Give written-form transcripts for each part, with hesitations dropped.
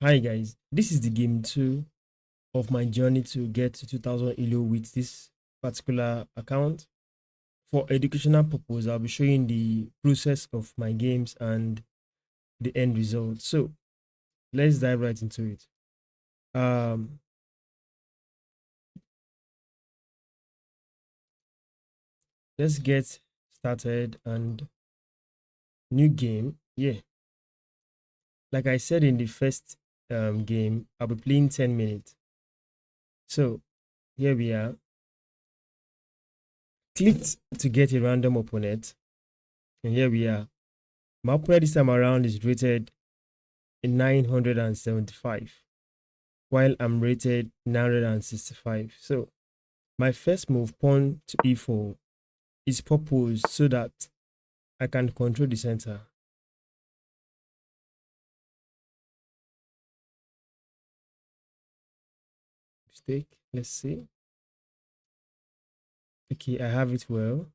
Hi guys, this is the game 2 of my journey to get to 2000 elo with this particular account. For educational purpose, I'll be showing the process of my games and the end result. So let's dive right into it. Um, let's get started and new game. Yeah, like I said in the first game, I'll be playing 10 minutes. So here we are. Clicked to get a random opponent, and here we are. My opponent this time around is rated 975, while I'm rated 965. So my first move, pawn to e4, is proposed so that I can control the center. Mistake. Let's see. Okay, I have it well.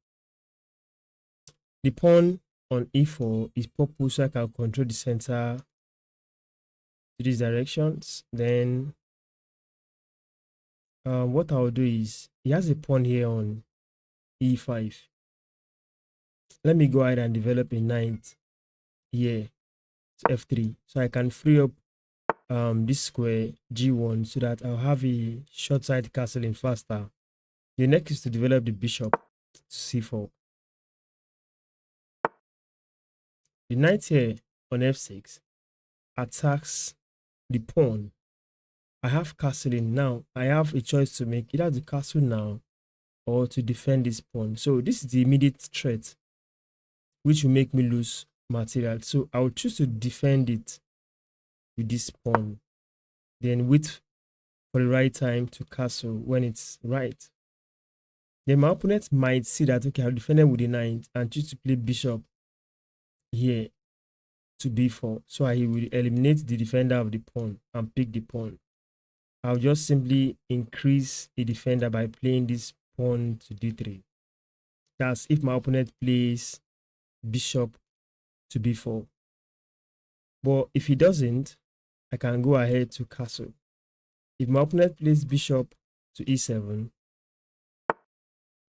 The pawn on e4 is proposed so I can control the center to these directions. Then what I'll do is, he has a pawn here on e5. Let me go ahead and develop a knight here to f3 so I can free up this square g1 so that I'll have a short side castling faster. The next is to develop the bishop to c4. The knight here on f6 attacks the pawn. I have castling now. I have a choice to make, either to castle now or to defend this pawn. So this is the immediate threat which will make me lose material. So I will choose to defend it with this pawn, then wait for the right time to castle when it's right. Then my opponent might see that, okay, I'll defend it with the knight and choose to play bishop here to b4. So he will eliminate the defender of the pawn and pick the pawn. I'll just simply increase the defender by playing this pawn to d3. That's if my opponent plays bishop to b4. But if he doesn't, I can go ahead to castle. If my opponent plays bishop to e7,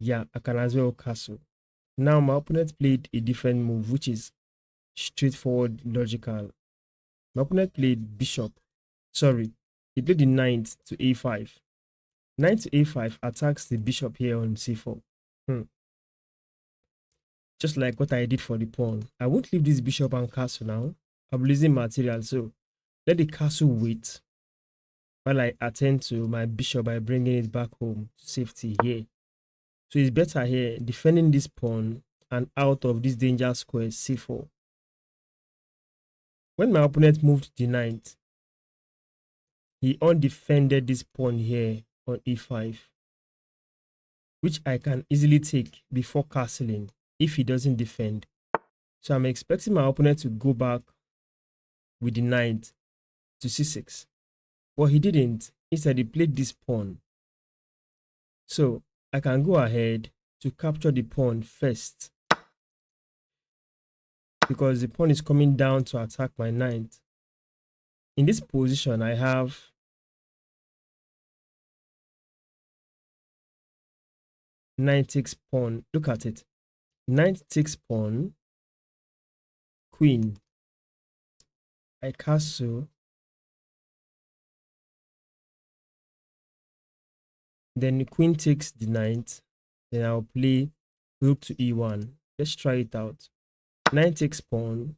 yeah, I can as well castle. Now my opponent played a different move, which is straightforward, logical. My opponent played bishop. Sorry, he played the knight to a5. Knight to a5 attacks the bishop here on c4. Just like what I did for the pawn. I won't leave this bishop and castle now. I'm losing material, so let the castle wait while I attend to my bishop by bringing it back home to safety here. So it's better here defending this pawn and out of this danger square c4. When my opponent moved the knight, he undefended this pawn here on e5, which I can easily take before castling if he doesn't defend. So I'm expecting my opponent to go back with the knight to c6. But he didn't. Instead, he played this pawn. So I can go ahead to capture the pawn first, because the pawn is coming down to attack my knight. In this position, I have knight takes pawn. Look at it. Knight takes pawn, queen. I castle. Then the queen takes the knight. Then I'll play rook to e1. Let's try it out. Knight takes pawn.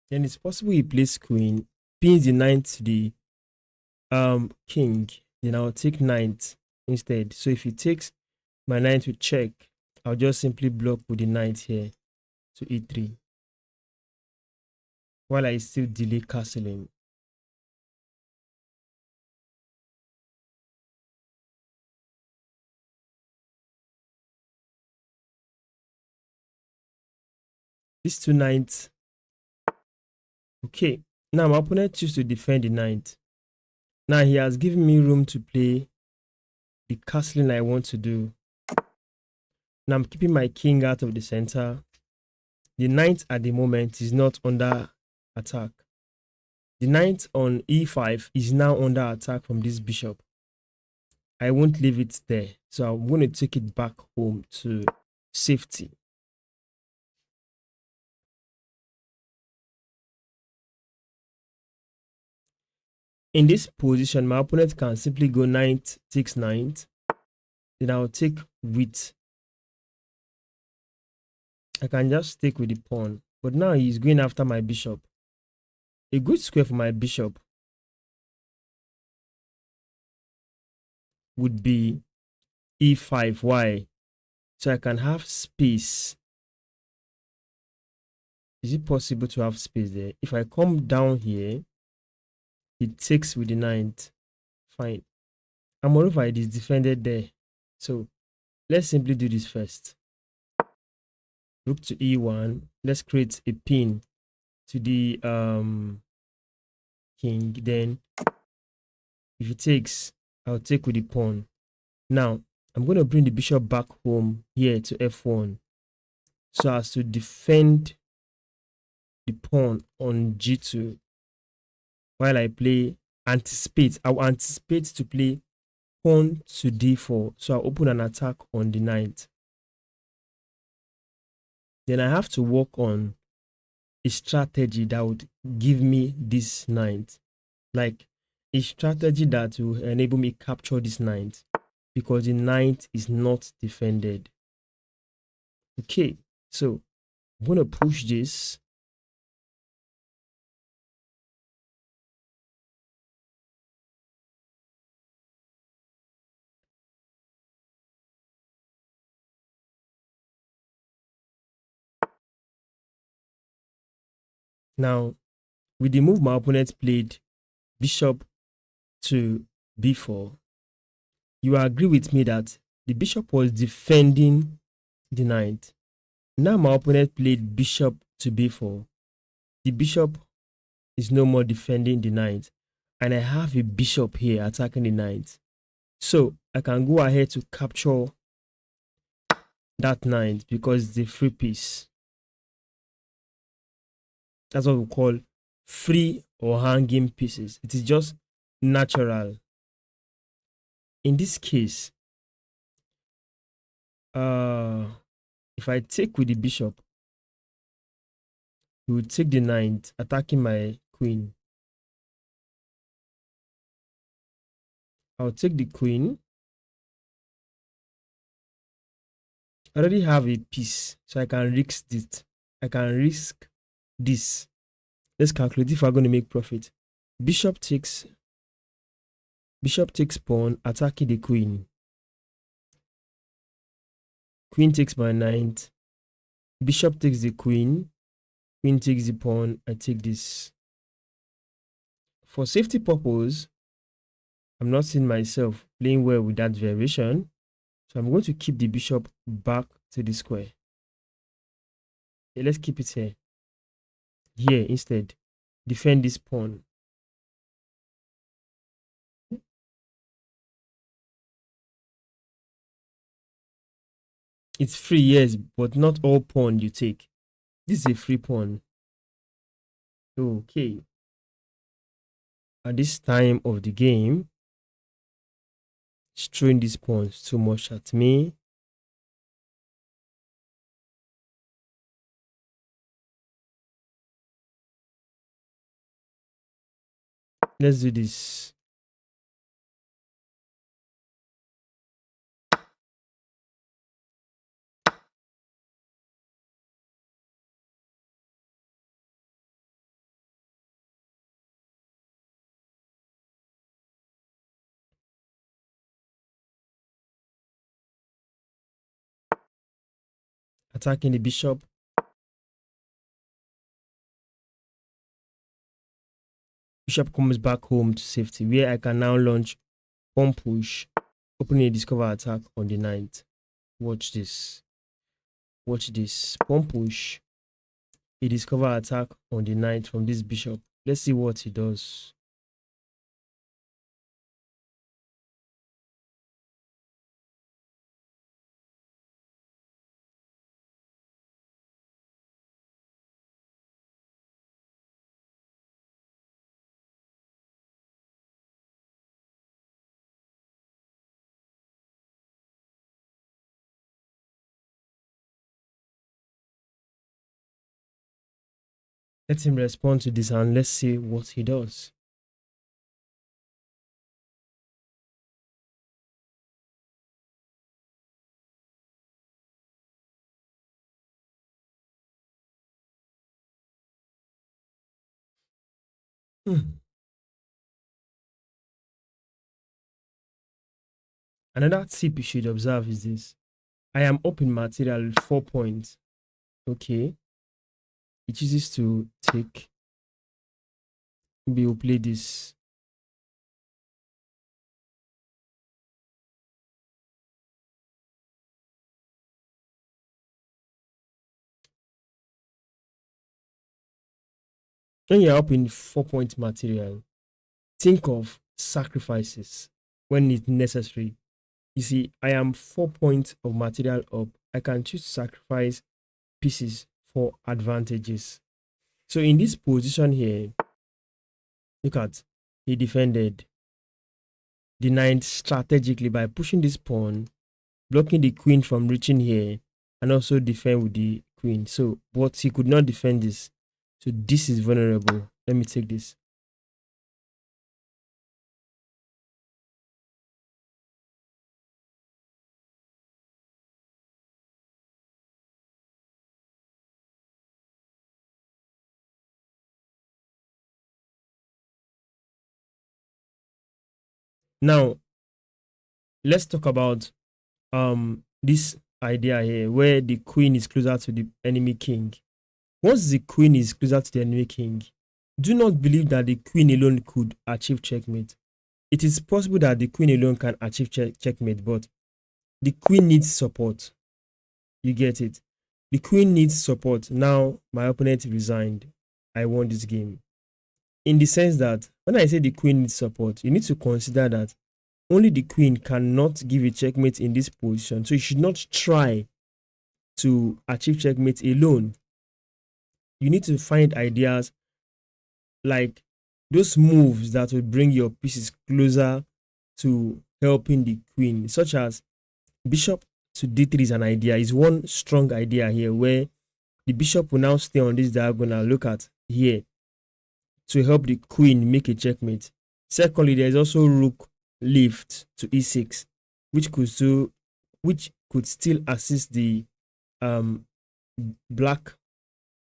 Then it's possible he plays queen, pins the knight to the king. Then I'll take knight instead. So if he takes my knight to check, I'll just simply block with the knight here to e3 while I still delay castling. These two knights. Okay, now my opponent chooses to defend the knight. Now he has given me room to play the castling I want to do. Now I'm keeping my king out of the center. The knight at the moment is not under attack. The knight on e5 is now under attack from this bishop. I won't leave it there. So I'm going to take it back home to safety. In this position, my opponent can simply go knight takes knight. Then I'll take with. I can just stick with the pawn. But now he's going after my bishop. A good square for my bishop would be e5. Why? So I can have space. Is it possible to have space there? If I come down here, it takes with the knight. Fine. And moreover, it is defended there. So let's simply do this first. Rook to e1. Let's create a pin to the king. Then if it takes, I'll take with the pawn. Now I'm going to bring the bishop back home here to f1 so as to defend the pawn on g2 while I play anticipate. I'll anticipate to play pawn to d4, so I'll open an attack on the knight. Then I have to work on a strategy that would give me this knight, like a strategy that will enable me capture this knight because the knight is not defended. Okay, so I'm going to push this. Now, with the move my opponent played, bishop to b4, you agree with me that the bishop was defending the knight. Now my opponent played bishop to b4. The bishop is no more defending the knight, and I have a bishop here attacking the knight. So I can go ahead to capture that knight because it's a free piece. That's what we call free or hanging pieces. It is just natural. In this case, if I take with the bishop, he will take the knight, attacking my queen. I'll take the queen. I already have a piece, so I can risk it. I can risk this. Let's calculate if we're going to make profit. Bishop takes pawn, attacking the queen. Queen takes my knight. Bishop takes the queen. Queen takes the pawn. I take this. For safety purpose, I'm not seeing myself playing well with that variation. So I'm going to keep the bishop back to the square. Okay, let's keep it here. Here instead. Defend this pawn. It's free, yes, but not all pawn you take. This is a free pawn. Okay. At this time of the game, throwing these pawns too much at me. Let's do this. Attacking the bishop. Bishop comes back home to safety, where I can now launch pawn push, opening a discover attack on the knight. Watch this. Watch this. Pawn push, a discover attack on the knight from this bishop. Let's see what he does. Let him respond to this and let's see what he does. Another tip you should observe is this. I am up in material 4 points. Okay. He chooses to take. Maybe we'll play this. When you're up in 4 point material, think of sacrifices when it's necessary. You see, I am 4 points of material up. I can choose to sacrifice pieces for advantages. So in this position here, look at, he defended, denied strategically by pushing this pawn, blocking the queen from reaching here, and also defend with the queen. So, but he could not defend this. So this is vulnerable. Let me take this. Now, let's talk about this idea here where the queen is closer to the enemy king. Once the queen is closer to the enemy king, do not believe that the queen alone could achieve checkmate. It is possible that the queen alone can achieve checkmate, but the queen needs support. You get it? The queen needs support. Now, my opponent resigned. I won this game. In the sense that when I say the queen needs support, you need to consider that only the queen cannot give a checkmate in this position. So you should not try to achieve checkmate alone. You need to find ideas like those moves that will bring your pieces closer to helping the queen, such as bishop to d3 is an idea. Is one strong idea here where the bishop will now stay on this diagonal. Look at here to help the queen make a checkmate. Secondly, there is also rook lift to e6, which could still assist the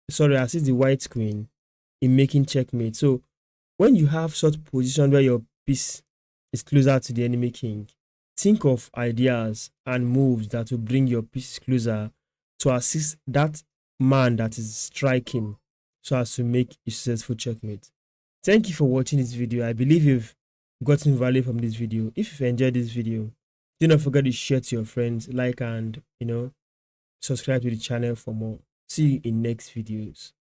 assist the white queen in making checkmate. So when you have such position where your piece is closer to the enemy king, think of ideas and moves that will bring your piece closer to assist that man that is striking so as to make a successful checkmate. Thank you for watching this video. I believe you've gotten value from this video. If you've enjoyed this video, do not forget to share to your friends, like, and subscribe to the channel for more. See you in next videos.